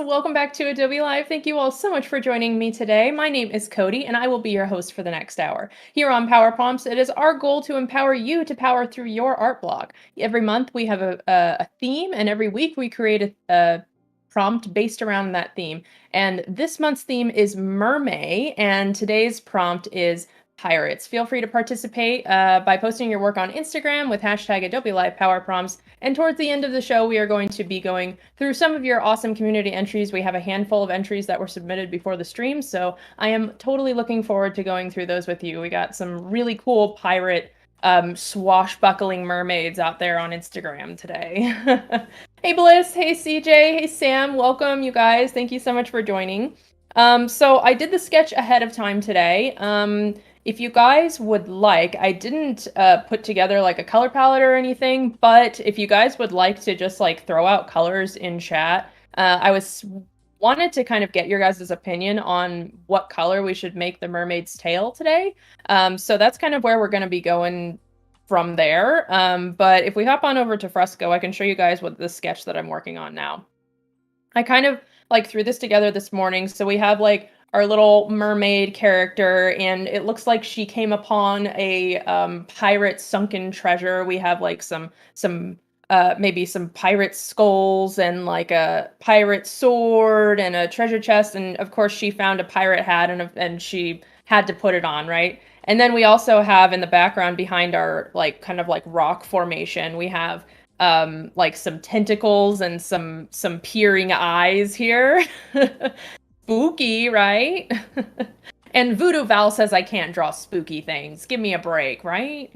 welcome back to Adobe Live. Thank you all so much for joining me today. My name is Cody, and I will be your host for the next hour. Here on Power Prompts, it is our goal to empower you to power through your art block. Every month we have a theme, and every week we create a prompt based around that theme. And this month's theme is Mermay, and today's prompt is pirates. Feel free to participate by posting your work on Instagram with hashtag Adobe Live Power Prompts. And towards the end of the show, we are going to be going through some of your awesome community entries. We have a handful of entries that were submitted before the stream, so I am totally looking forward to going through those with you. We got some really cool pirate swashbuckling mermaids out there on Instagram today. Hey Bliss, hey CJ, hey Sam, welcome you guys. Thank you so much for joining. So I did the sketch ahead of time today. If you guys would like, I didn't put together like a color palette or anything, but if you guys would like to just like throw out colors in chat, wanted to kind of get your guys' opinion on what color we should make the mermaid's tail today. So that's kind of where we're going to be going from there. But if we hop on over to Fresco, I can show you guys what the sketch that I'm working on now. I kind of like threw this together this morning. So we have like our little mermaid character, and it looks like she came upon a pirate sunken treasure. We have like some maybe some pirate skulls and like a pirate sword and a treasure chest, and of course she found a pirate hat and she had to put it on, right? And then we also have in the background behind our like kind of like rock formation, we have like some tentacles and some peering eyes here. Spooky, right? And Voodoo Val says I can't draw spooky things. Give me a break, right?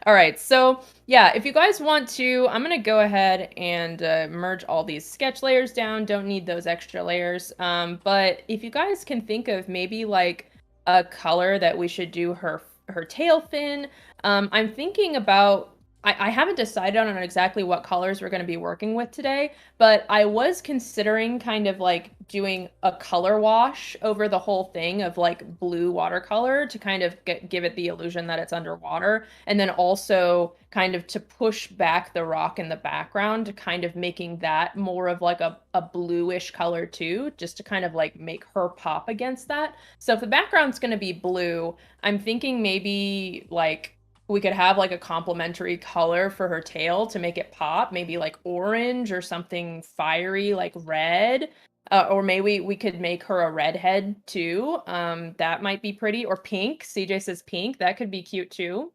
All right, so yeah, if you guys want to, I'm gonna go ahead and merge all these sketch layers down. Don't need those extra layers. But if you guys can think of maybe like a color that we should do her tail fin, I'm thinking about, I haven't decided on exactly what colors we're going to be working with today, but I was considering kind of like doing a color wash over the whole thing of like blue watercolor to kind of give it the illusion that it's underwater. And then also kind of to push back the rock in the background to kind of making that more of like a bluish color too, just to kind of like make her pop against that. So if the background's going to be blue, I'm thinking maybe like we could have like a complementary color for her tail to make it pop, maybe like orange or something fiery like red. Or maybe we could make her a redhead too. That might be pretty. Or pink. CJ says pink. That could be cute too.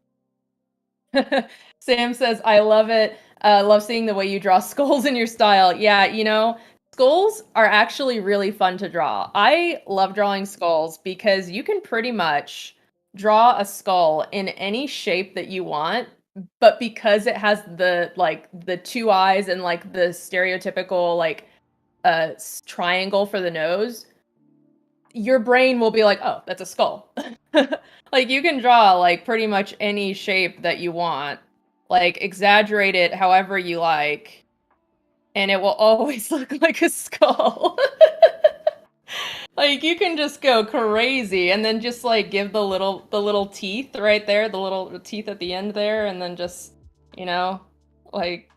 Sam says, I love it. Love seeing the way you draw skulls in your style. Yeah, you know, skulls are actually really fun to draw. I love drawing skulls because you can pretty much draw a skull in any shape that you want, but because it has the two eyes and like the stereotypical like triangle for the nose, your brain will be like, oh, that's a skull. Like you can draw like pretty much any shape that you want, like exaggerate it however you like, and it will always look like a skull. Like you can just go crazy and then just like give the little teeth right there, the little teeth at the end there, and then just, you know, like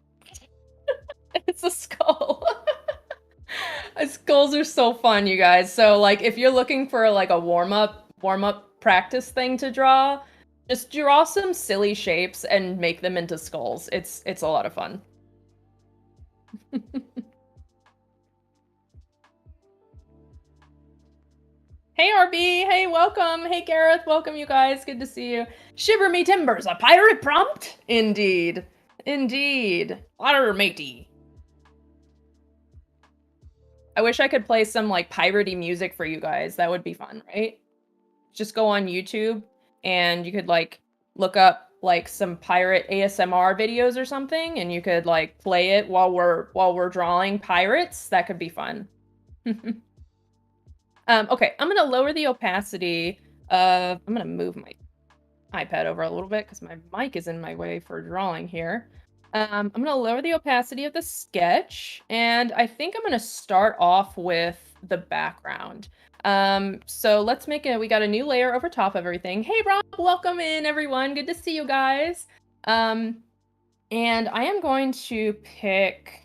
it's a skull. Skulls are so fun, you guys. So like if you're looking for like a warm-up practice thing to draw, just draw some silly shapes and make them into skulls. It's a lot of fun. Hey RB, hey welcome, hey Gareth, welcome you guys, good to see you. Shiver me timbers, a pirate prompt? Indeed, indeed, otter matey. I wish I could play some like piratey music for you guys, that would be fun, right? Just go on YouTube and you could like look up like some pirate ASMR videos or something, and you could like play it while we're drawing pirates. That could be fun. Okay, I'm gonna lower the opacity. I'm gonna move my iPad over a little bit because my mic is in my way for drawing here. I'm gonna lower the opacity of the sketch, and I think I'm gonna start off with the background. So let's we got a new layer over top of everything. Hey Rob, welcome in everyone. Good to see you guys. And I am going to pick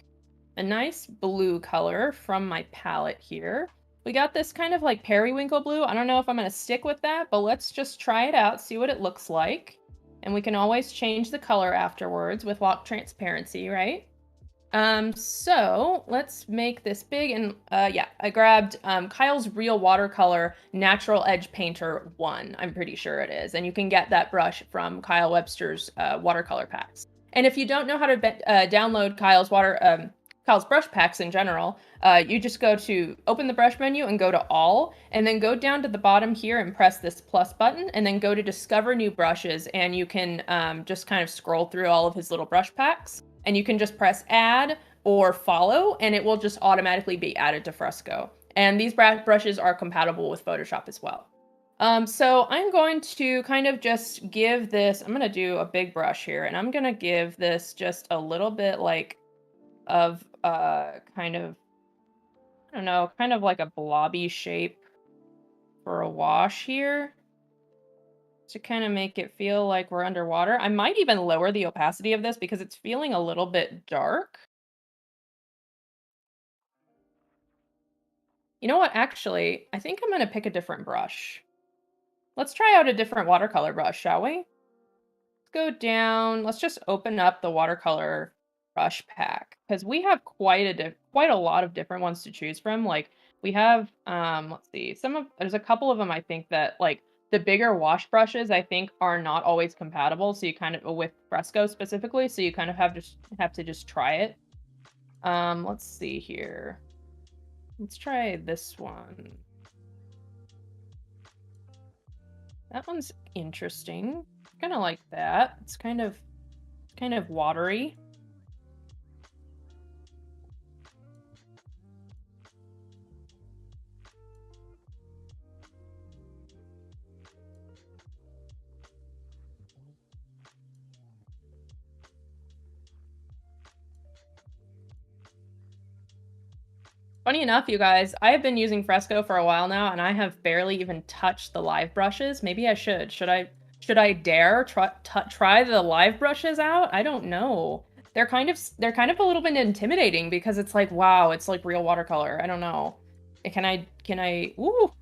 a nice blue color from my palette here. We got this kind of like periwinkle blue. I don't know if I'm going to stick with that, but let's just try it out, see what it looks like. And we can always change the color afterwards with lock transparency, right? So let's make this big, and yeah, I grabbed Kyle's Real Watercolor Natural Edge Painter 1, I'm pretty sure it is, and you can get that brush from Kyle Webster's watercolor packs. And if you don't know how to download Kyle's brush packs in general, you just go to open the brush menu and go to all, and then go down to the bottom here and press this plus button, and then go to discover new brushes, and you can just kind of scroll through all of his little brush packs. And you can just press add or follow, and it will just automatically be added to Fresco. And these brushes are compatible with Photoshop as well. So I'm going to kind of just give this, I'm going to do a big brush here, and I'm going to give this just a little bit like of kind of, I don't know, kind of like a blobby shape for a wash here to kind of make it feel like we're underwater. I might even lower the opacity of this because it's feeling a little bit dark. You know what? Actually, I think I'm going to pick a different brush. Let's try out a different watercolor brush, shall we? Let's go down. Let's just open up the watercolor brush pack because we have quite a lot of different ones to choose from. Like we have, let's see, there's a couple of them I think that like the bigger wash brushes I think are not always compatible. So you kind of with Fresco specifically, so you kind of have to just try it. Let's see here. Let's try this one. That one's interesting. Kind of like that. It's kind of watery. Funny enough, you guys, I have been using Fresco for a while now, and I have barely even touched the live brushes. Maybe I should. Should I dare try the live brushes out? I don't know. They're kind of a little bit intimidating because it's like, wow, it's like real watercolor. I don't know. Ooh. Oh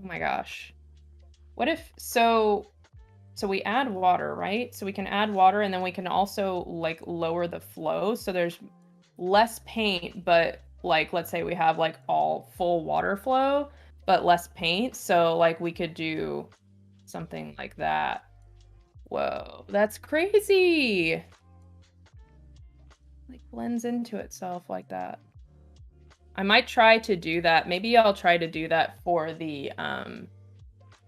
my gosh. What if so we add water, right? So we can add water and then we can also like lower the flow so there's less paint, but like let's say we have like all full water flow, but less paint. So like we could do something like that. Whoa, that's crazy. Like blends into itself like that. I might try to do that. Maybe I'll try to do that for the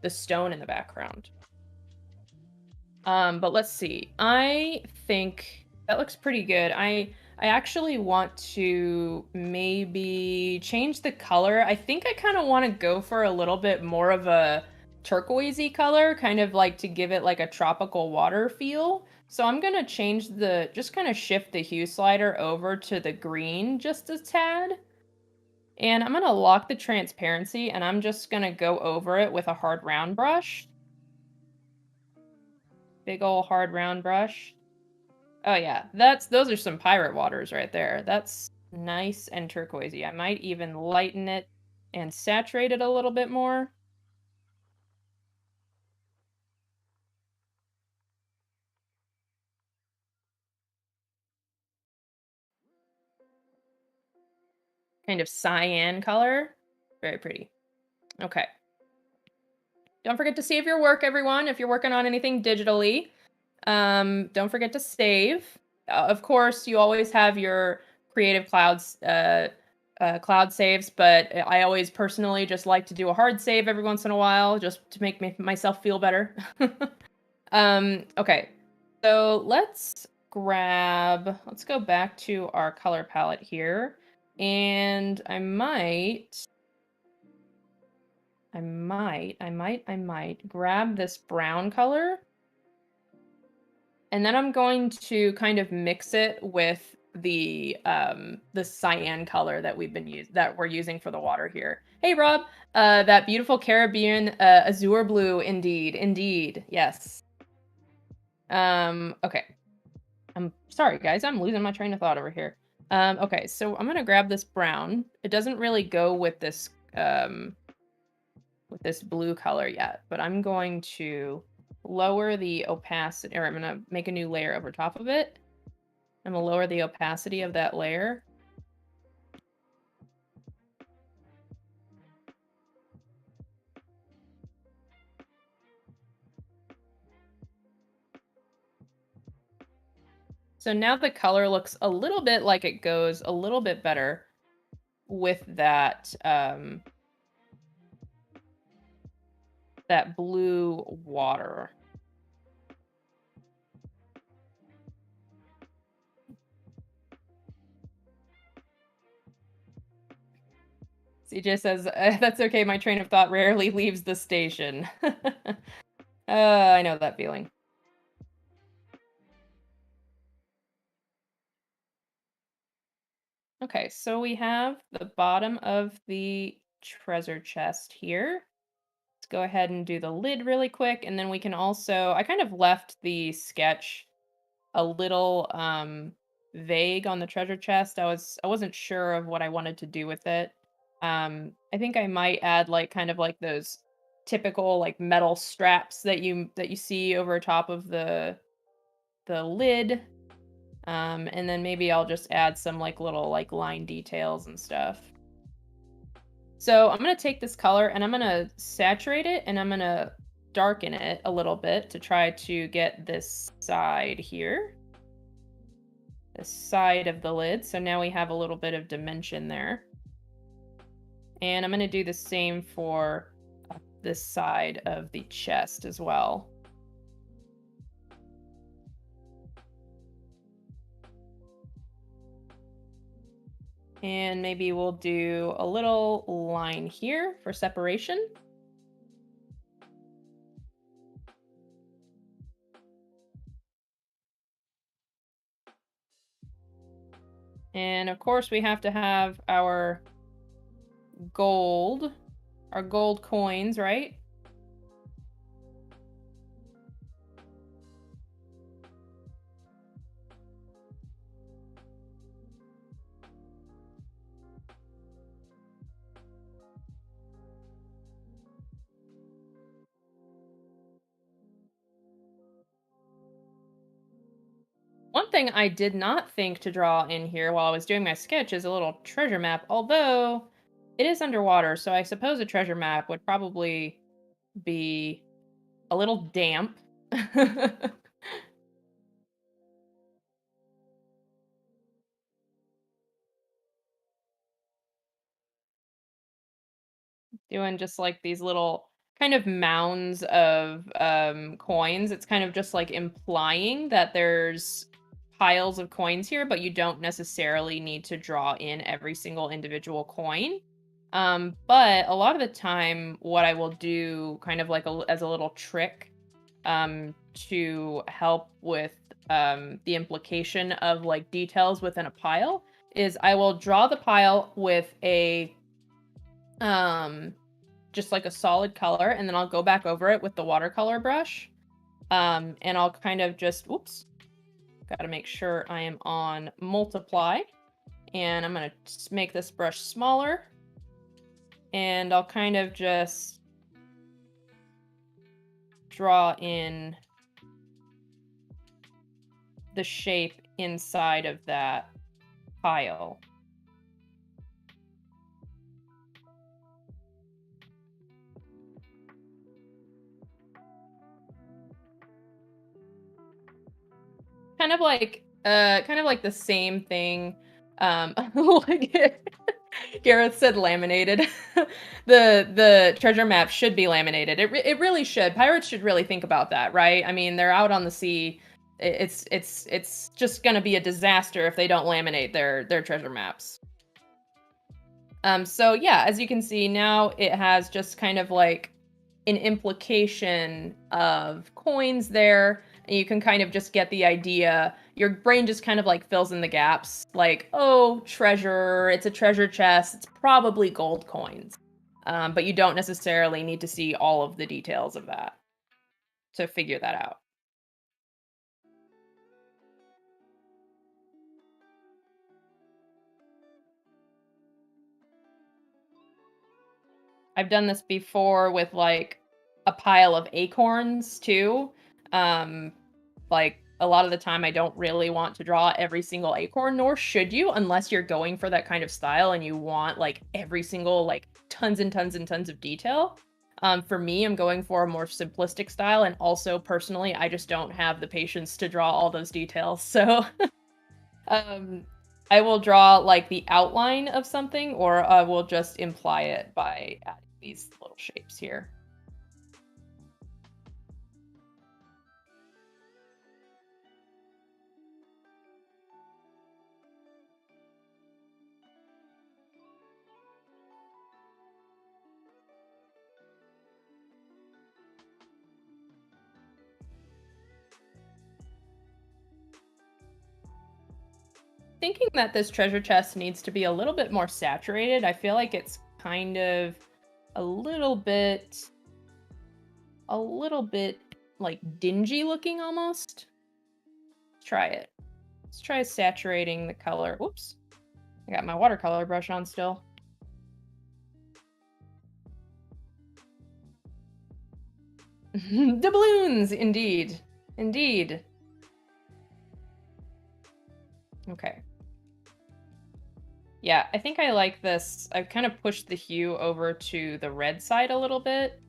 stone in the background. But let's see. I think that looks pretty good. I actually want to maybe change the color. I think I kind of want to go for a little bit more of a turquoisey color, kind of like to give it like a tropical water feel. So I'm going to just kind of shift the hue slider over to the green just a tad. And I'm going to lock the transparency and I'm just going to go over it with a hard round brush. Big ol' hard round brush. Oh yeah, those are some pirate waters right there. That's nice and turquoisey. I might even lighten it and saturate it a little bit more. Kind of cyan color. Very pretty. Okay. Don't forget to save your work, everyone, if you're working on anything digitally. Don't forget to save. Of course, you always have your Creative Clouds cloud saves, but I always personally just like to do a hard save every once in a while just to make myself feel better. Okay. So let's go back to our color palette here, and I might grab this brown color, and then I'm going to kind of mix it with the cyan color that we're using for the water here. Hey Rob, that beautiful Caribbean azure blue, indeed, yes. Okay. I'm sorry, guys. I'm losing my train of thought over here. Okay, so I'm gonna grab this brown. It doesn't really go with this blue color yet, but I'm going to lower the opacity, or I'm gonna make a new layer over top of it. I'm gonna lower the opacity of that layer. So now the color looks a little bit like it goes a little bit better with that blue water. CJ says, that's okay, my train of thought rarely leaves the station. I know that feeling. Okay, so we have the bottom of the treasure chest here. Let's go ahead and do the lid really quick, and then we can also, I kind of left the sketch a little vague on the treasure chest. I wasn't sure of what I wanted to do with it. I think I might add like kind of like those typical like metal straps that you see over top of the lid. And then maybe I'll just add some like little like line details and stuff. So I'm going to take this color and I'm going to saturate it and I'm going to darken it a little bit to try to get this side here. The side of the lid. So now we have a little bit of dimension there. And I'm going to do the same for this side of the chest as well. And maybe we'll do a little line here for separation. And of course we have to have our gold coins, right? One thing I did not think to draw in here while I was doing my sketch is a little treasure map, although it is underwater, so I suppose a treasure map would probably be a little damp. Doing just like these little kind of mounds of coins. It's kind of just like implying that there's piles of coins here, but you don't necessarily need to draw in every single individual coin. But a lot of the time, what I will do kind of like as a little trick to help with the implication of like details within a pile is I will draw the pile with a um just like a solid color, and then I'll go back over it with the watercolor brush. And I'll kind of just, oops, gotta make sure I am on multiply. And I'm gonna make this brush smaller. And I'll kind of just draw in the shape inside of that pile. Kind of like the same thing. Like Gareth said laminated. The treasure map should be laminated. It really should. Pirates should really think about that, right? I mean, they're out on the sea. It's just gonna be a disaster if they don't laminate their treasure maps. So yeah, as you can see now, it has just kind of like an implication of coins there, and you can kind of just get the idea. Your brain just kind of like fills in the gaps, like, oh, treasure, it's a treasure chest, it's probably gold coins. But you don't necessarily need to see all of the details of that to figure that out. I've done this before with like a pile of acorns too. Um, like a lot of the time I don't really want to draw every single acorn, nor should you, unless you're going for that kind of style and you want like every single like tons and tons and tons of detail. For me, I'm going for a more simplistic style, and also personally, I just don't have the patience to draw all those details. So um, I will draw like the outline of something, or I will just imply it by adding these little shapes here. Thinking that this treasure chest needs to be a little bit more saturated. I feel like it's kind of a little bit a little bit like dingy looking almost. Let's try it. Let's try saturating the color. Oops. I got my watercolor brush on still. Doubloons, indeed. Indeed. Okay. Yeah, I think I like this. I've kind of pushed the hue over to the red side a little bit.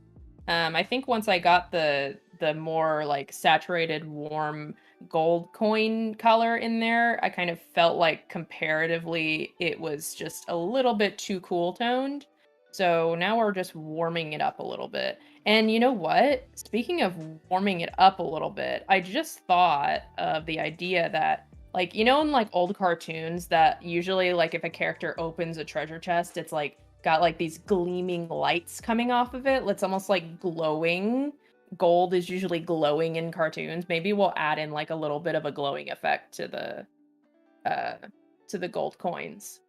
I think once I got the more like saturated, warm gold coin color in there, I kind of felt like comparatively it was just a little bit too cool toned. So now we're just warming it up a little bit. And you know what? Speaking of warming it up a little bit, I just thought of the idea that like, you know, in like old cartoons that usually like if a character opens a treasure chest, it's like got like these gleaming lights coming off of it. It's almost like glowing. Gold is usually glowing in cartoons. Maybe we'll add in like a little bit of a glowing effect uh to the gold coins.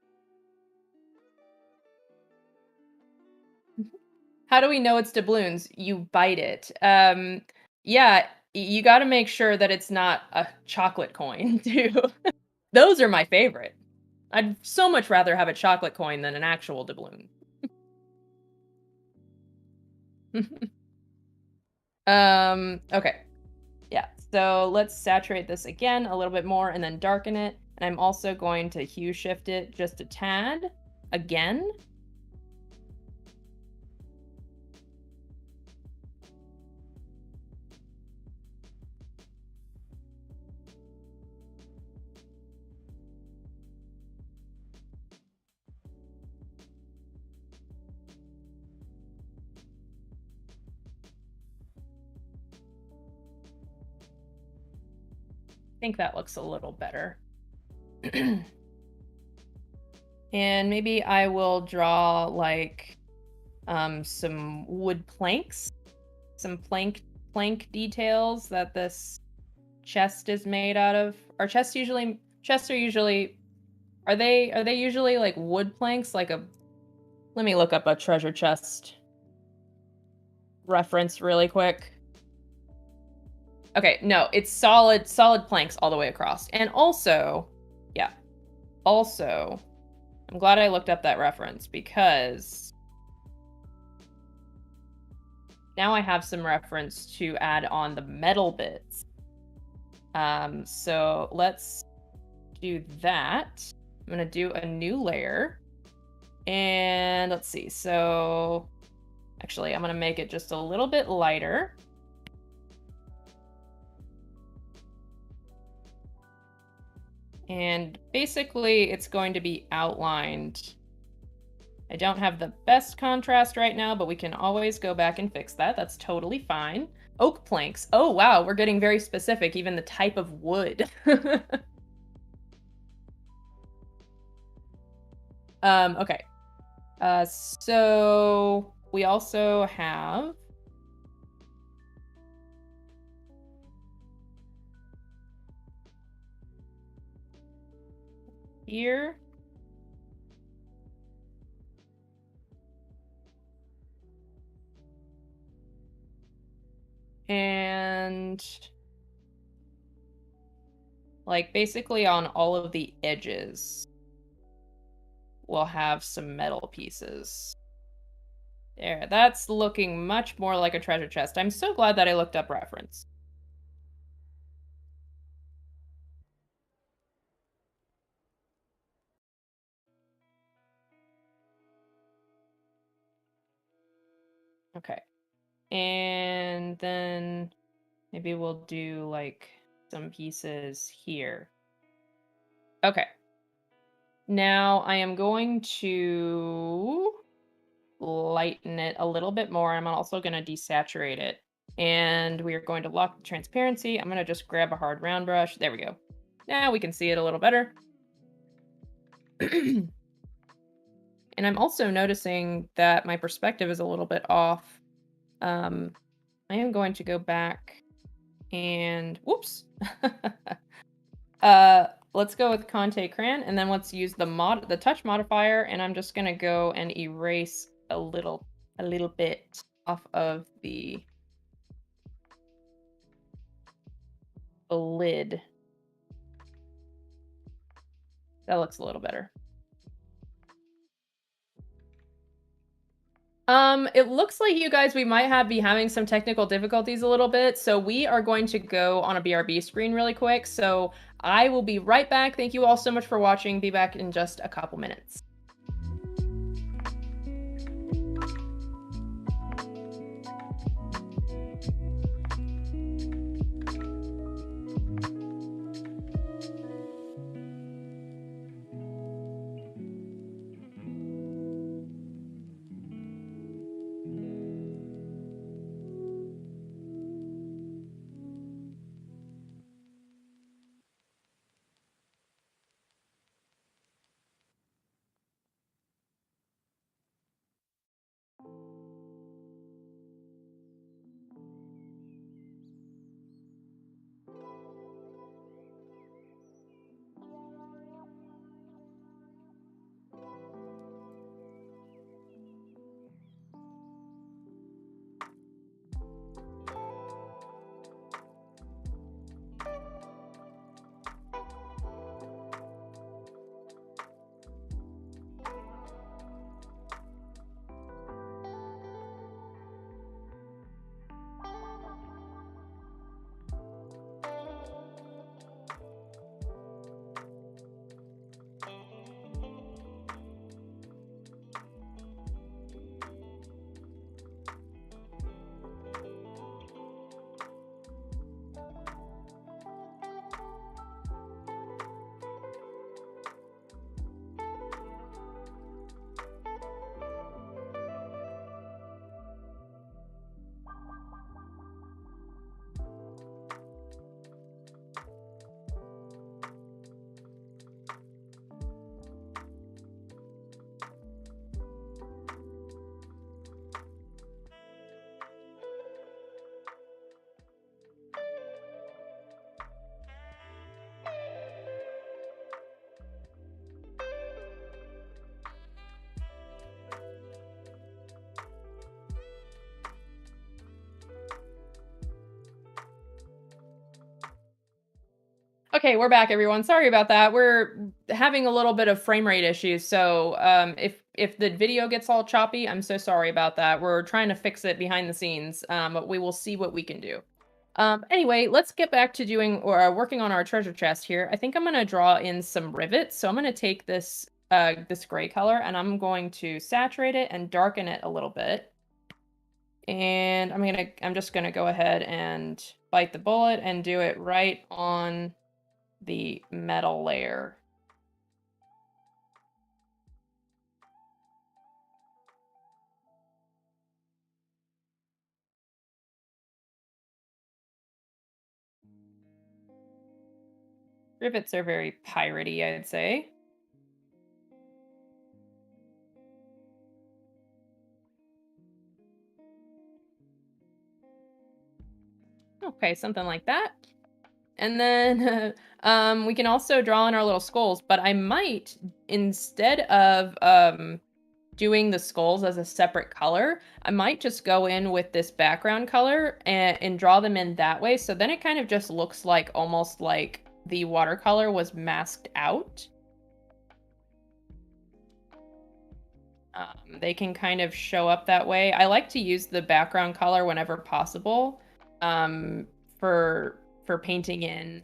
How do we know it's doubloons? You bite it. Yeah, you got to make sure that it's not a chocolate coin too. Those are my favorite. I'd so much rather have a chocolate coin than an actual doubloon. Okay. Yeah, so let's saturate this again a little bit more and then darken it. And I'm also going to hue shift it just a tad again. I think that looks a little better. And maybe I will draw like some wood planks, some plank details that this chest is made out of. Our chests are usually are they usually like wood planks like a let me look up a treasure chest reference really quick. Okay, no, it's solid planks all the way across. And also, yeah, also, I'm glad I looked up that reference because now I have some reference to add on the metal bits. So let's do that. I'm gonna do a new layer. And let's see. So actually, I'm gonna make it just a little bit lighter. And basically, it's going to be outlined. I don't have the best contrast right now, but we can always go back and fix that. That's totally fine. Oak planks. Oh, wow, we're getting very specific, even the type of wood. Okay. So we also have here. And like basically on all of the edges, we'll have some metal pieces. There, that's looking much more like a treasure chest. I'm so glad that I looked up reference. Okay. And then maybe we'll do like some pieces here. Okay. Now I am going to lighten it a little bit more. I'm also going to desaturate it. And we are going to lock the transparency. I'm going to just grab a hard round brush. There we go. Now we can see it a little better. And I'm also noticing that my perspective is a little bit off. I am going to go back and whoops. Let's go with Conte Crayon, and then let's use the touch modifier, and I'm just gonna go and erase a little bit off of the lid. That looks a little better. It looks like you guys, we might be having some technical difficulties a little bit, so we are going to go on a BRB screen really quick. So I will be right back. Thank you all so much for watching. Be back in just a couple minutes. Okay, we're back, everyone. Sorry about that. We're having a little bit of frame rate issues, so if the video gets all choppy, I'm so sorry about that. We're trying to fix it behind the scenes, but we will see what we can do. Anyway, let's get back to doing or working on our treasure chest here. I think I'm gonna draw in some rivets. So I'm gonna take this gray color and I'm going to saturate it and darken it a little bit. And I'm just gonna go ahead and bite the bullet and do it right on the metal layer. Rivets are very piratey, I'd say. Okay, something like that. And then we can also draw in our little skulls, but I might, instead of doing the skulls as a separate color, I might just go in with this background color and draw them in that way. So then it kind of just looks like almost like the watercolor was masked out. They can kind of show up that way. I like to use the background color whenever possible, um, for painting in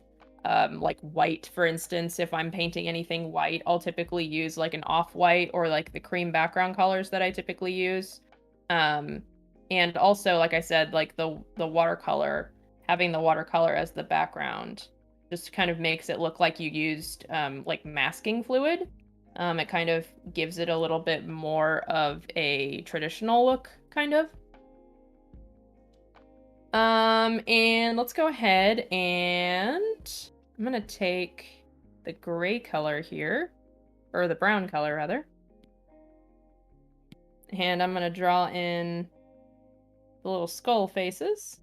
like white, for instance. If I'm painting anything white, I'll typically use like an off-white or like the cream background colors that I typically use. Um, and also, like I said, like the watercolor, having the watercolor as the background just kind of makes it look like you used like masking fluid. It kind of gives it a little bit more of a traditional look, kind of. And let's go ahead and I'm gonna take the gray color here, or the brown color rather, and I'm gonna draw in the little skull faces.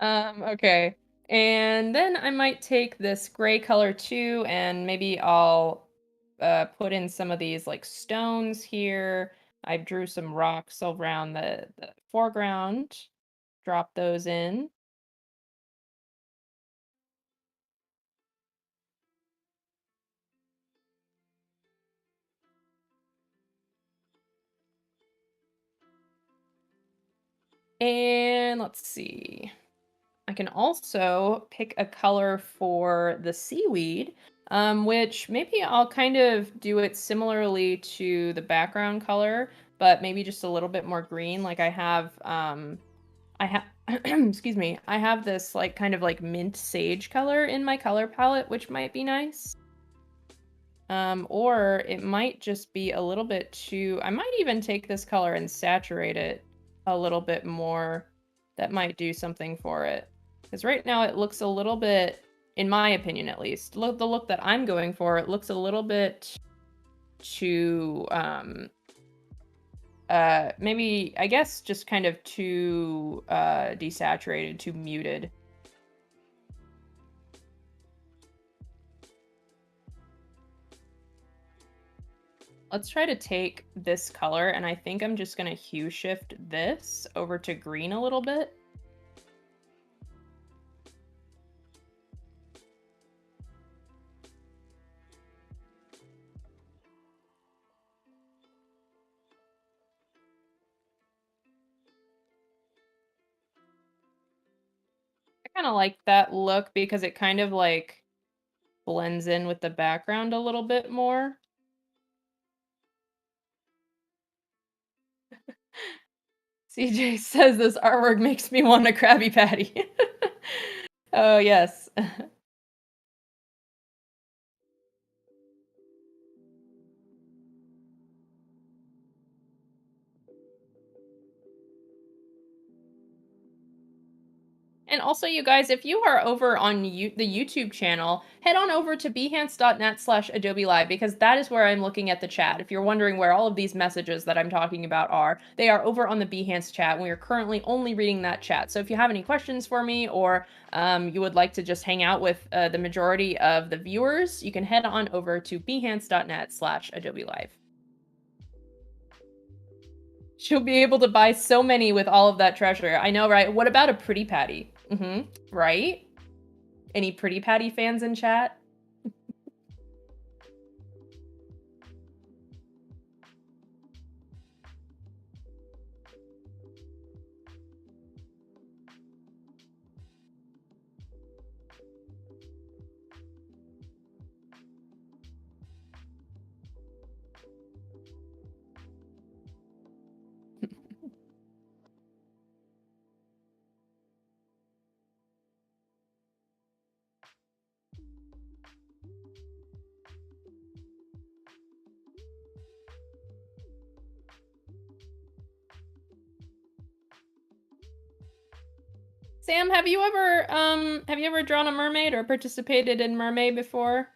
Okay. And then I might take this gray color too, and maybe I'll put in some of these like stones here. I drew some rocks around the foreground, drop those in. And let's see. I can also pick a color for the seaweed, which maybe I'll kind of do it similarly to the background color, but maybe just a little bit more green. Like I have, excuse me, I have this like kind of like mint sage color in my color palette, which might be nice. Or it might just be a little bit too, I might even take this color and saturate it a little bit more. That might do something for it. Because right now it looks a little bit, in my opinion at least, look the look that I'm going for, it looks a little bit too, maybe, I guess just kind of too, desaturated, too muted. Let's try to take this color, and I think I'm just gonna hue shift this over to green a little bit. I kind of like that look because it kind of like blends in with the background a little bit more. CJ says this artwork makes me want a Krabby Patty. Oh, yes. And also, you guys, if you are over on the YouTube channel, head on over to behance.net/Adobe Live because that is where I'm looking at the chat. If you're wondering where all of these messages that I'm talking about are, they are over on the Behance chat, and we are currently only reading that chat. So if you have any questions for me or you would like to just hang out with the majority of the viewers, you can head on over to behance.net/Adobe Live. She'll be able to buy so many with all of that treasure. I know, right? What about a pretty patty? Right? Any pretty patty fans in chat? Sam, have you ever drawn a mermaid or participated in Mermay before?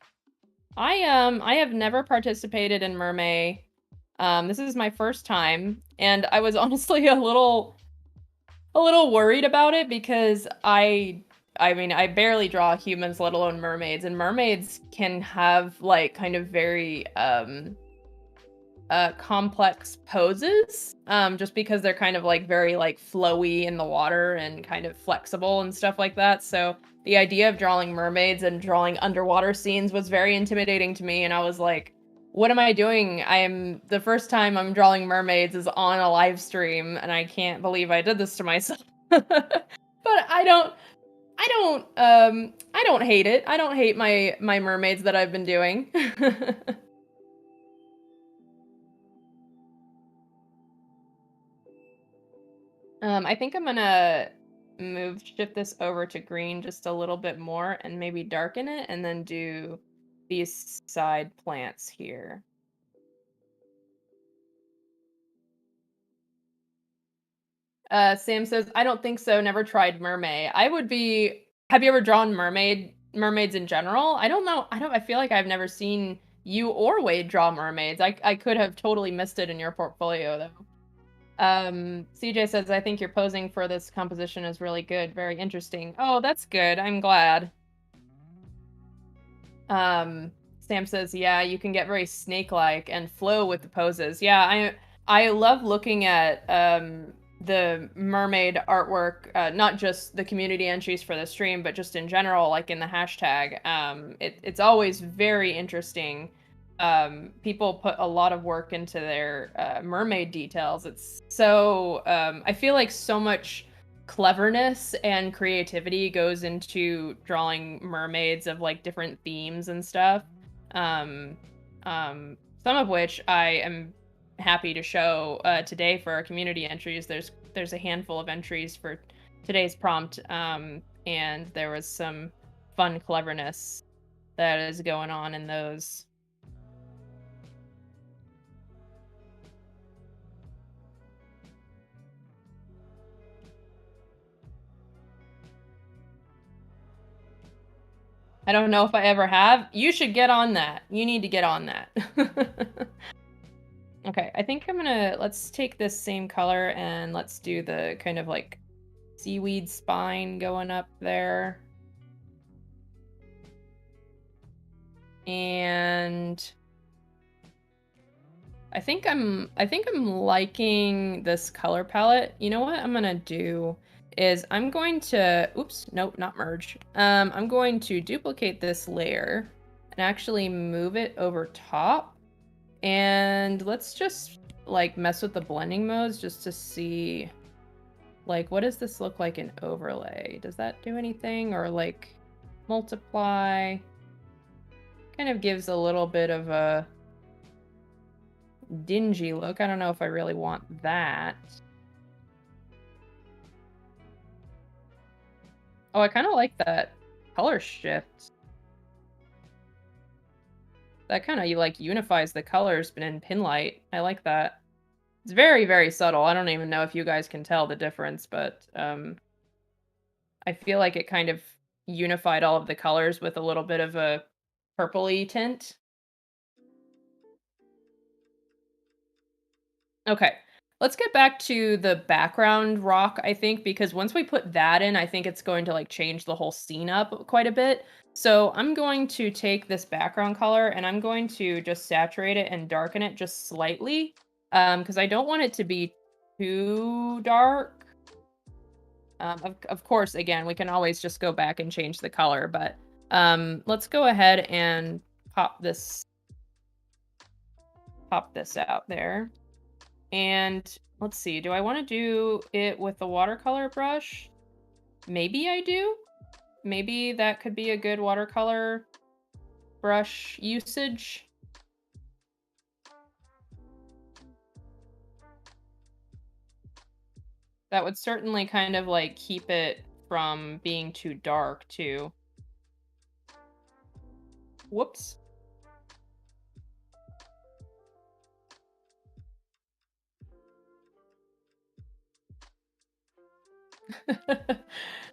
I have never participated in Mermay. This is my first time, and I was honestly a little worried about it because I mean, I barely draw humans, let alone mermaids, and mermaids can have like kind of very complex poses, just because they're kind of like very like flowy in the water and kind of flexible and stuff like that. So the idea of drawing mermaids and drawing underwater scenes was very intimidating to me, and I was like, what am I doing? I am the first time I'm drawing mermaids is on a live stream, and I can't believe I did this to myself. But I don't hate it. I don't hate my mermaids that I've been doing. I think I'm gonna shift this over to green just a little bit more and maybe darken it and then do these side plants here. Sam says, I don't think so. Never tried Mermay. Have you ever drawn mermaids in general? I don't know. I feel like I've never seen you or Wade draw mermaids. I could have totally missed it in your portfolio though. CJ says, I think your posing for this composition is really good. Very interesting. Oh, that's good. I'm glad. Sam says, yeah, you can get very snake-like and flow with the poses. Yeah, I love looking at the mermaid artwork, not just the community entries for the stream, but just in general, like in the hashtag. It's always very interesting. People put a lot of work into their mermaid details. It's so I feel like so much cleverness and creativity goes into drawing mermaids of like different themes and stuff. Um, some of which I am happy to show today for our community entries. There's a handful of entries for today's prompt, and there was some fun cleverness that is going on in those. I don't know if I ever have. You should get on that. You need to get on that. Okay, I think let's take this same color and let's do the kind of like seaweed spine going up there. And I think I'm liking this color palette. You know what I'm gonna do is I'm going to, oops, nope, not merge. I'm going to duplicate this layer and actually move it over top. And let's just like mess with the blending modes just to see like what does this look like in overlay? Does that do anything? Or like multiply? Kind of gives a little bit of a dingy look. I don't know if I really want that. Oh, I kind of like that color shift. That kind of like unifies the colors, but in pin light. I like that. It's very, very subtle. I don't even know if you guys can tell the difference, but I feel like it kind of unified all of the colors with a little bit of a purpley tint. Okay, let's get back to the background rock, I think, because once we put that in, I think it's going to like change the whole scene up quite a bit. So I'm going to take this background color and I'm going to just saturate it and darken it just slightly, because I don't want it to be too dark. Of course, again, we can always just go back and change the color, but let's go ahead and pop this out there. And let's see, do I want to do it with the watercolor brush? Maybe I do. Maybe that could be a good watercolor brush usage. That would certainly kind of like keep it from being too dark too. Whoops.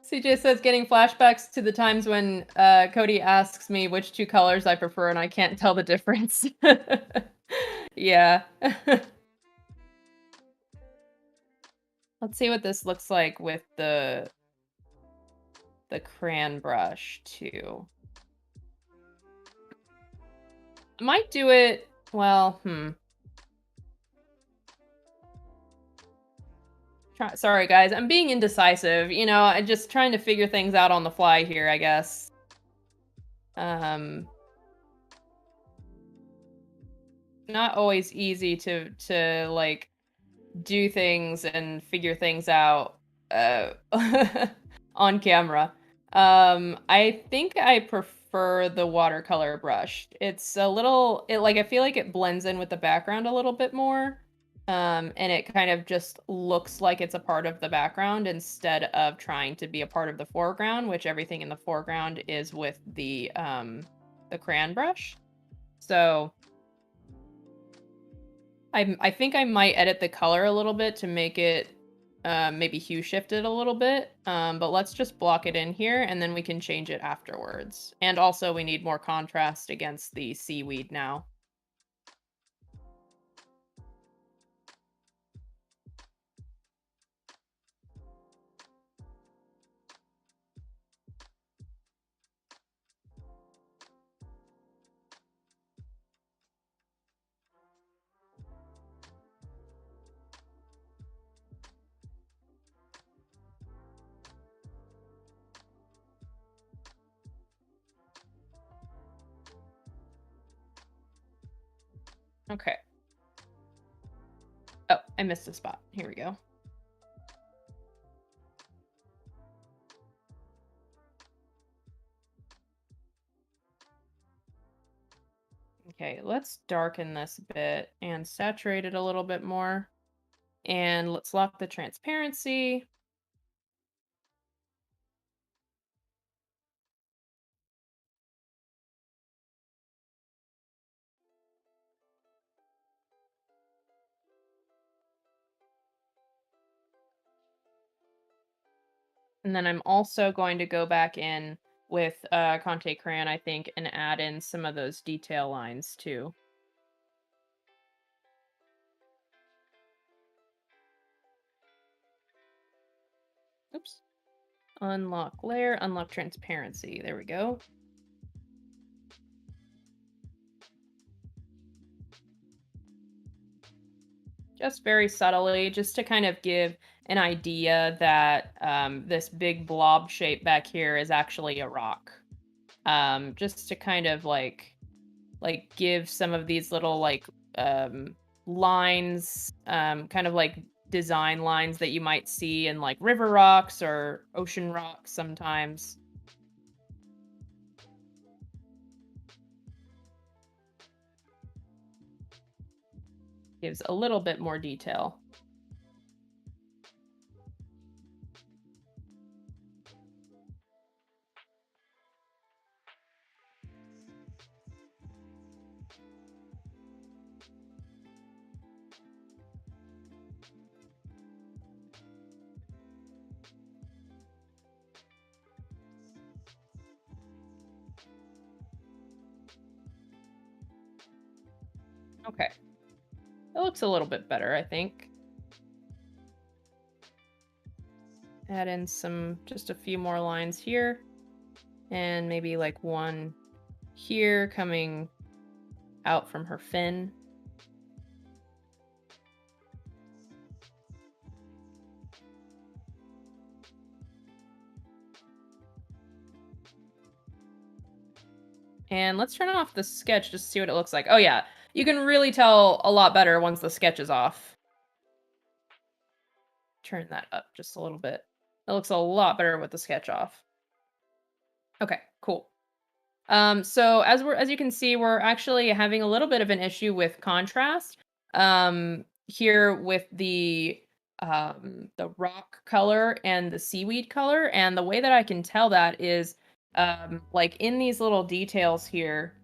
CJ says getting flashbacks to the times when Cody asks me which two colors I prefer and I can't tell the difference. Yeah. Let's see what this looks like with the crayon brush too. I might do it, well, Sorry, guys. I'm being indecisive. I'm just trying to figure things out on the fly here, I guess. Um, Not always easy to like do things and figure things out uh on camera. I think I prefer the watercolor brush. It's a little I feel like it blends in with the background a little bit more. And it kind of just looks like it's a part of the background instead of trying to be a part of the foreground, which everything in the foreground is with the crayon brush. So I think I might edit the color a little bit to make it maybe hue shift it a little bit. But let's just block it in here and then we can change it afterwards. And also we need more contrast against the seaweed now. Okay. Oh, I missed a spot. Here we go. Okay, let's darken this a bit and saturate it a little bit more. And let's lock the transparency. And then I'm also going to go back in with Conte Crayon, I think, and add in some of those detail lines too. Oops. Unlock layer, unlock transparency. There we go. Just very subtly, just to kind of give an idea that this big blob shape back here is actually a rock. Just to kind of like give some of these little lines, kind of like design lines that you might see in like river rocks or ocean rocks sometimes. Gives a little bit more detail. Okay. It looks a little bit better, I think. Add in just a few more lines here. And maybe like one here coming out from her fin. And let's turn off the sketch just to see what it looks like. Oh yeah, you can really tell a lot better once the sketch is off. Turn that up just a little bit. It looks a lot better with the sketch off. Okay, cool. So as you can see, we're actually having a little bit of an issue with contrast. Here with the rock color and the seaweed color, and the way that I can tell that is like in these little details here.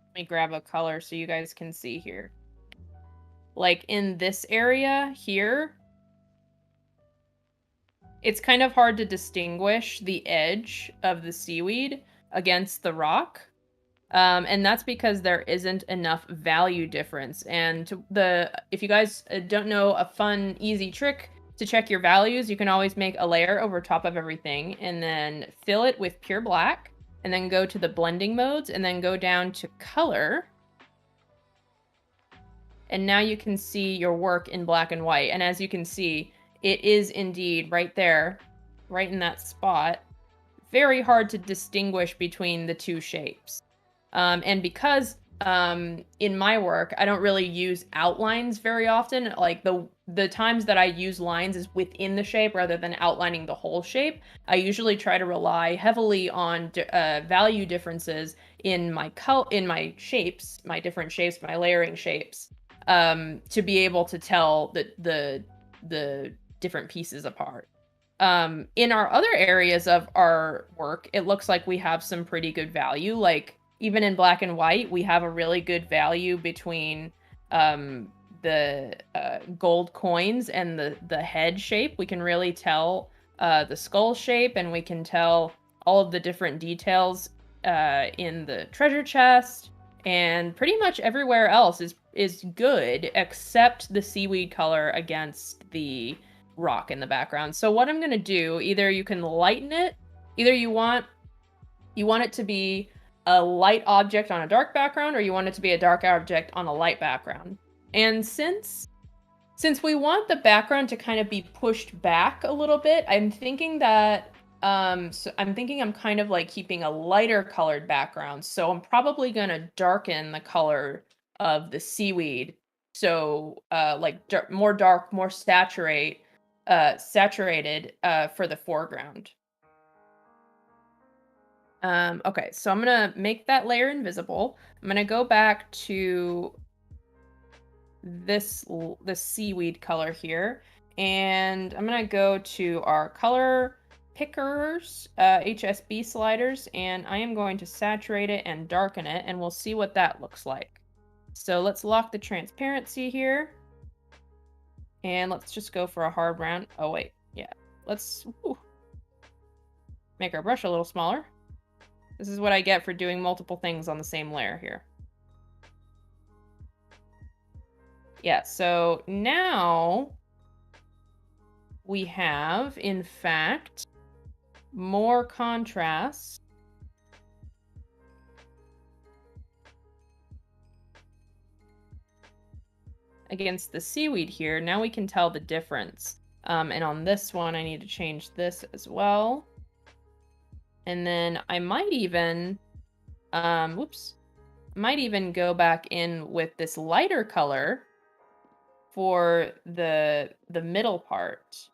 Let me grab a color so you guys can see here. Like in this area here, it's kind of hard to distinguish the edge of the seaweed against the rock. And that's because there isn't enough value difference. And if you guys don't know a fun, easy trick to check your values, you can always make a layer over top of everything and then fill it with pure black and then go to the blending modes and then go down to color. And now you can see your work in black and white. And as you can see, it is indeed right there, right in that spot, very hard to distinguish between the two shapes. And because in my work, I don't really use outlines very often. Like the times that I use lines is within the shape rather than outlining the whole shape. I usually try to rely heavily on value differences in my shapes, my different shapes, my layering shapes, to be able to tell the different pieces apart. In our other areas of our work, it looks like we have some pretty good value. Like even in black and white, we have a really good value between the gold coins and the head shape. We can really tell the skull shape, and we can tell all of the different details in the treasure chest, and pretty much everywhere else is good except the seaweed color against the rock in the background. So what I'm going to do, either you can lighten it, either you want it to be a light object on a dark background, or you want it to be a dark object on a light background. And since we want the background to kind of be pushed back a little bit, I'm thinking that so I'm thinking I'm kind of like keeping a lighter colored background. So I'm probably going to darken the color of the seaweed. So like more dark, more saturated for the foreground. Okay, so I'm gonna make that layer invisible. I'm gonna go back to this seaweed color here, and I'm gonna go to our color pickers, HSB sliders, and I am going to saturate it and darken it, and we'll see what that looks like. So let's lock the transparency here, and let's just go for a hard brown. Oh wait, yeah, let's make our brush a little smaller. This is what I get for doing multiple things on the same layer here. Yeah, so now we have, in fact, more contrast against the seaweed here. Now we can tell the difference. And on this one, I need to change this as well. And then I might even, might even go back in with this lighter color for the middle part.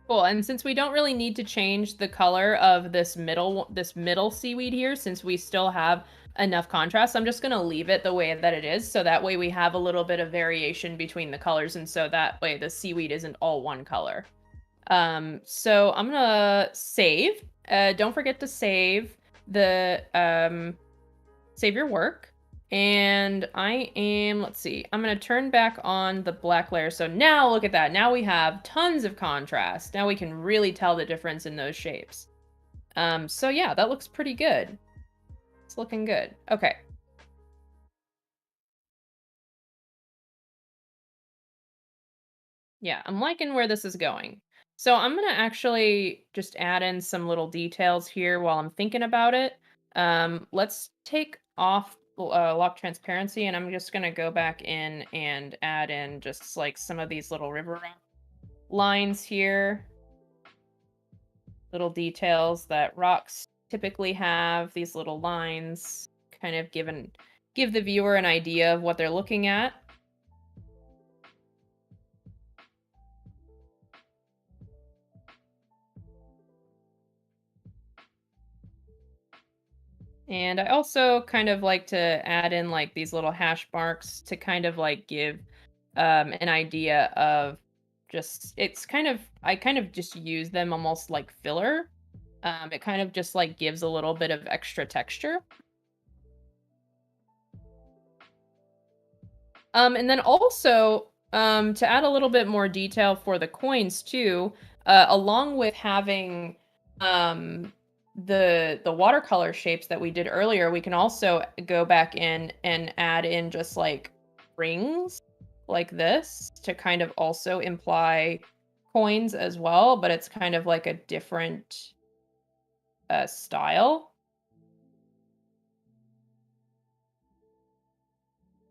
Cool, and since we don't really need to change the color of this middle seaweed here, since we still have enough contrast, I'm just gonna leave it the way that it is, so that way we have a little bit of variation between the colors, and so that way the seaweed isn't all one color. So I'm gonna save. Don't forget to save save your work. And let's see, I'm going to turn back on the black layer. So now look at that. Now we have tons of contrast. Now we can really tell the difference in those shapes. So yeah, that looks pretty good. It's looking good. Okay. Yeah, I'm liking where this is going. So I'm going to actually just add in some little details here while I'm thinking about it. Let's take off lock transparency, and I'm just going to go back in and add in just like some of these little river lines here, little details that rocks typically have, these little lines kind of give the viewer an idea of what they're looking at. And I also kind of like to add in like these little hash marks to kind of like give an idea of just, I kind of just use them almost like filler. It kind of just like gives a little bit of extra texture. And then also, to add a little bit more detail for the coins too, along with having the watercolor shapes that we did earlier, we can also go back in and add in just like rings. like this to kind of also imply coins as well, but it's kind of like a different style.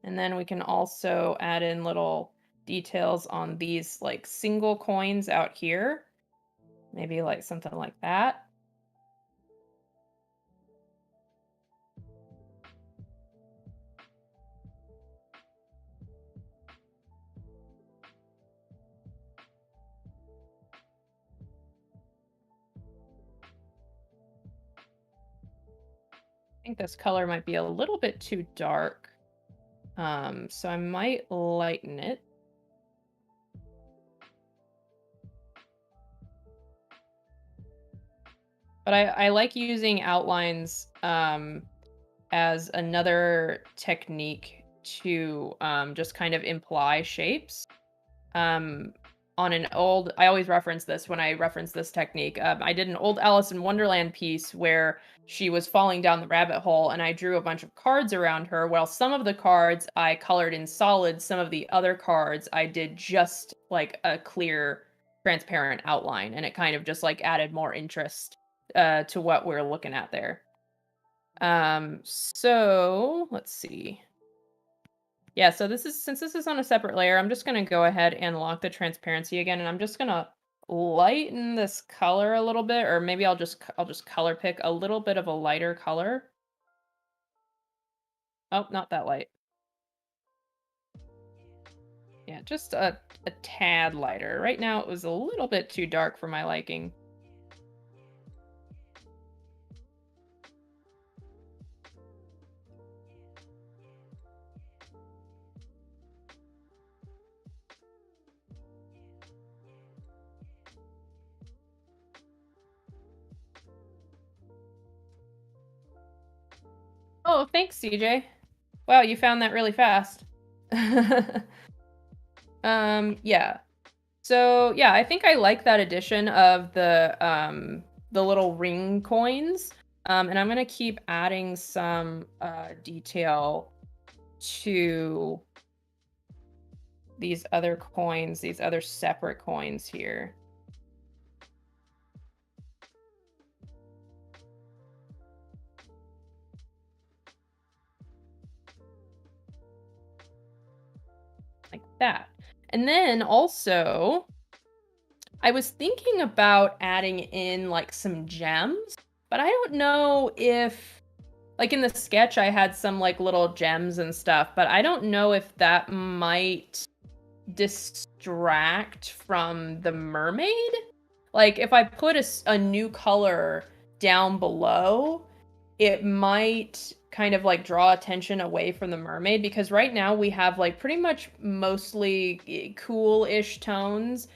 And then we can also add in little details on these like single coins out here. Maybe like something like that. I think this color might be a little bit too dark. So I might lighten it. But I like using outlines as another technique to just kind of imply shapes. Um, on an old, I always reference this when I reference this technique. I did an old Alice in Wonderland piece where she was falling down the rabbit hole, and I drew a bunch of cards around her. Well, some of the cards I colored in solid, some of the other cards I did just like a clear, transparent outline, and it kind of just like added more interest to what we're looking at there. So let's see. Yeah, so this is since this is on a separate layer, I'm just gonna go ahead and lock the transparency again, and I'm just gonna lighten this color a little bit, or maybe I'll just color pick a little bit of a lighter color. Oh, not that light. Yeah, just a tad lighter. Right now it was a little bit too dark for my liking. Oh, thanks, CJ. Wow, you found that really fast. Yeah. So, yeah, I think I like that addition of the little ring coins. And I'm gonna keep adding some detail to these other coins, these other separate coins here. Like that. And then also, I was thinking about adding in like some gems, but I don't know if like in the sketch I had some like little gems and stuff, but I don't know if that might distract from the mermaid. Like if I put a new color down below, it might kind of like draw attention away from the mermaid, because right now we have like pretty much mostly cool-ish tones,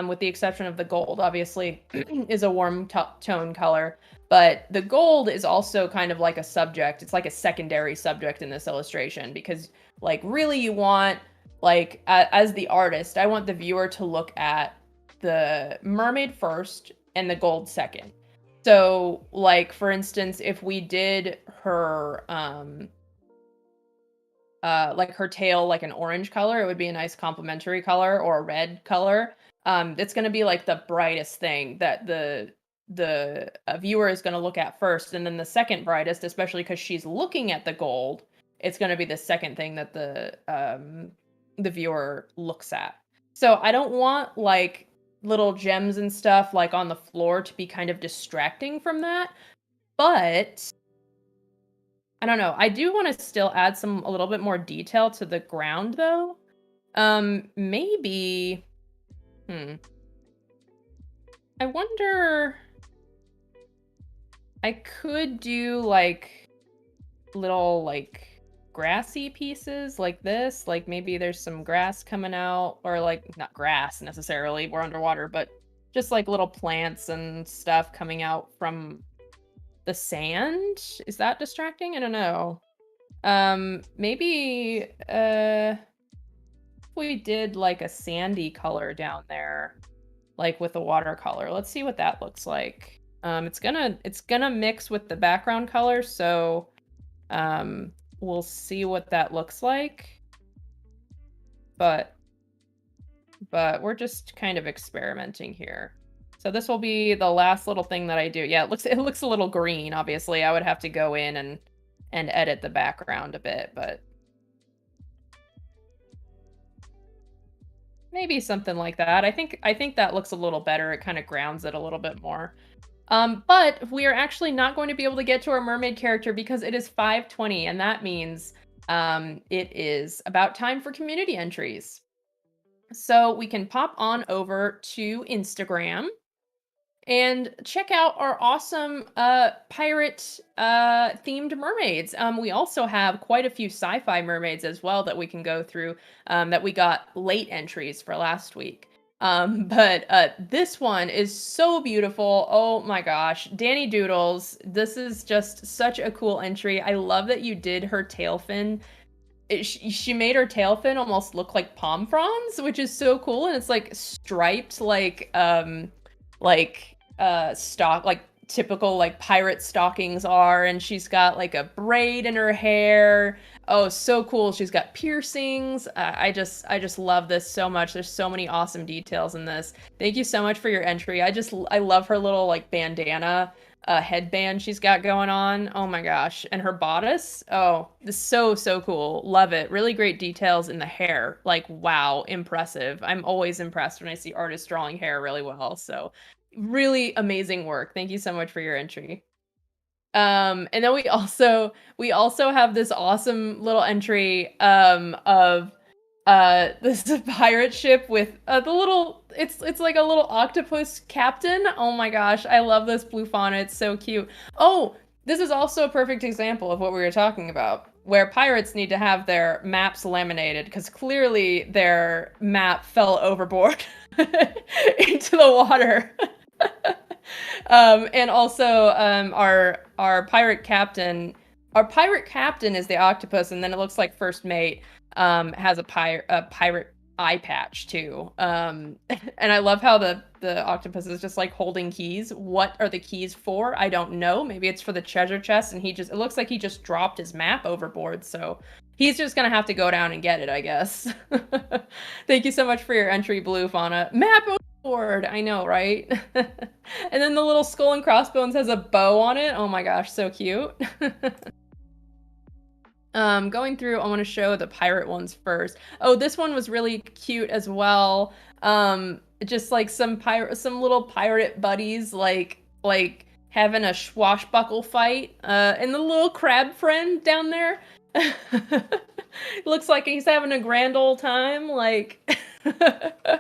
with the exception of the gold, obviously is a warm tone color, but the gold is also kind of like a subject. It's like a secondary subject in this illustration, because like really you want like as the artist, I want the viewer to look at the mermaid first and the gold second. So, like for instance, if we did her like her tail like an orange color, it would be a nice complementary color, or a red color. It's going to be like the brightest thing that the viewer is going to look at first, and then the second brightest, especially cuz she's looking at the gold, it's going to be the second thing that the viewer looks at. So, I don't want like little gems and stuff like on the floor to be kind of distracting from that. But I don't know. I do want to still add a little bit more detail to the ground though. Maybe I wonder, I could do like little like grassy pieces like this. Like maybe there's some grass coming out, or like not grass necessarily, we're underwater, but just like little plants and stuff coming out from the sand. Is that distracting? I don't know. Maybe we did like a sandy color down there, like with the watercolor. Let's see what that looks like. It's gonna mix with the background color, so we'll see what that looks like. but we're just kind of experimenting here. So this will be the last little thing that I do. Yeah, it looks a little green, obviously. I would have to go in and edit the background a bit, but maybe something like that. I think that looks a little better. It kind of grounds it a little bit more. But we are actually not going to be able to get to our mermaid character because it is 5:20, and that means it is about time for community entries. So we can pop on over to Instagram and check out our awesome pirate themed mermaids. We also have quite a few sci-fi mermaids as well that we can go through that we got late entries for last week. But this one is so beautiful. Oh my gosh, Danny Doodles, this is just such a cool entry. I love that you did her tail fin. She made her tail fin almost look like palm fronds, which is so cool, and it's like striped like stock, like typical like pirate stockings are, and she's got like a braid in her hair. Oh, so cool. She's got piercings. I just love this so much. There's so many awesome details in this. Thank you so much for your entry. I love her little like bandana headband she's got going on. Oh my gosh. And her bodice. Oh, this is so cool. Love it. Really great details in the hair. Like, wow, impressive. I'm always impressed when I see artists drawing hair really well. So really amazing work. Thank you so much for your entry. And then we also have this awesome little entry of this pirate ship with the little, it's like a little octopus captain. Oh my gosh, I love this blue fauna. It's so cute. Oh, this is also a perfect example of what we were talking about, where pirates need to have their maps laminated because clearly their map fell overboard into the water. And also our pirate captain is the octopus, and then it looks like first mate has a pirate eye patch too. And I love how the octopus is just like holding keys. What are the keys for? I don't know. Maybe it's for the treasure chest, and it looks like he just dropped his map overboard, so he's just gonna have to go down and get it, I guess. Thank you so much for your entry, Blue Fauna. Map overboard! I know, right? And then the little skull and crossbones has a bow on it. Oh my gosh, so cute. Going through, I want to show the pirate ones first. Oh, this one was really cute as well. Just like some little pirate buddies, like having a swashbuckle fight. And the little crab friend down there. Looks like he's having a grand old time. Like, oh,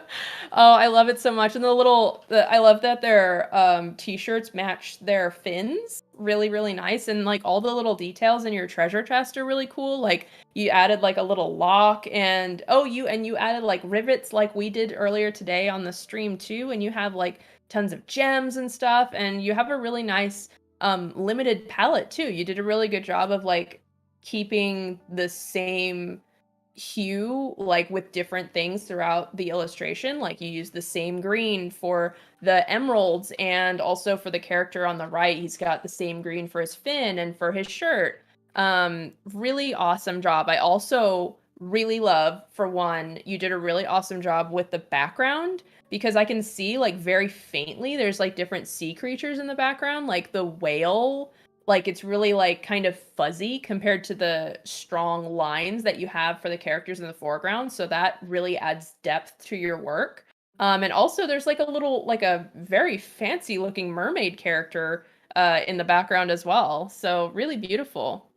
I love it so much. And I love that their t-shirts match their fins. Really nice. And like all the little details in your treasure chest are really cool. Like you added like a little lock, and you added like rivets like we did earlier today on the stream too. And you have like tons of gems and stuff. And you have a really nice limited palette too. You did a really good job of like keeping the same hue, like with different things throughout the illustration. Like you use the same green for the emeralds, and also for the character on the right, he's got the same green for his fin and for his shirt. Really awesome job. I also really love, for one, you did a really awesome job with the background, because I can see like very faintly there's like different sea creatures in the background, like the whale. Like it's really like kind of fuzzy compared to the strong lines that you have for the characters in the foreground. So that really adds depth to your work. And also there's like a very fancy looking mermaid character in the background as well. So really beautiful.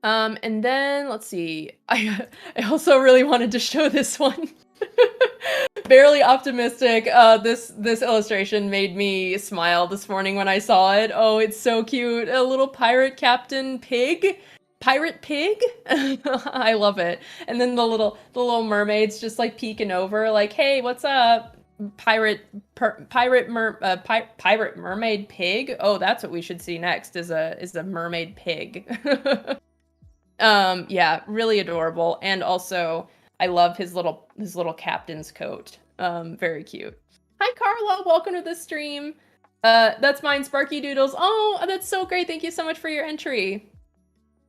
And then let's see. I also really wanted to show this one. Barely optimistic. This illustration made me smile this morning when I saw it. Oh, it's so cute. A little pirate captain pig. Pirate pig? I love it. And then the little mermaids just like peeking over, like, hey, what's up? Pirate mermaid pig. Oh, that's what we should see next, is a mermaid pig. Yeah, really adorable. And also I love his little captain's coat. Very cute. Hi, Carla. Welcome to the stream. That's mine, Sparky Doodles. Oh, that's so great. Thank you so much for your entry.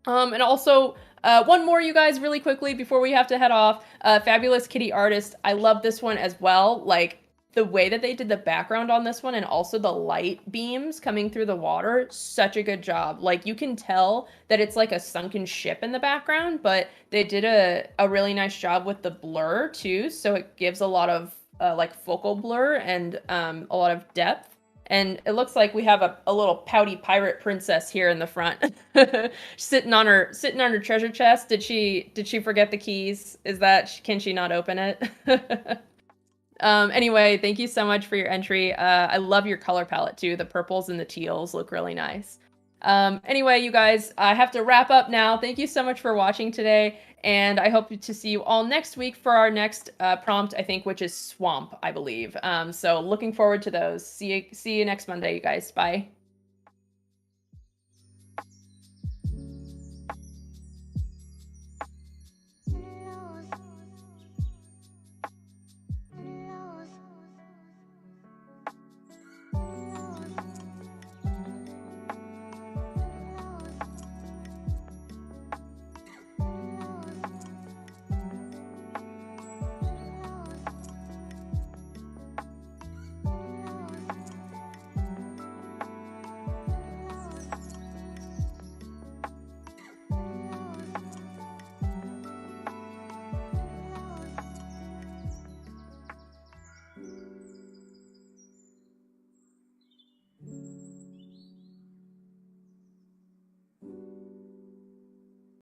And also, One more, you guys, really quickly before we have to head off. Fabulous Kitty Artist. I love this one as well. Like the way that they did the background on this one and also the light beams coming through the water, such a good job. Like you can tell that it's like a sunken ship in the background, but they did a really nice job with the blur too. So it gives a lot of like focal blur and a lot of depth. And it looks like we have a little pouty pirate princess here in the front, sitting on her treasure chest. Did she forget the keys? Can she not open it? Anyway, thank you so much for your entry. I love your color palette too. The purples and the teals look really nice. Anyway, you guys, I have to wrap up now. Thank you so much for watching today, and I hope to see you all next week for our next prompt, I think, which is swamp, I believe. So looking forward to those. See you next Monday, you guys. Bye.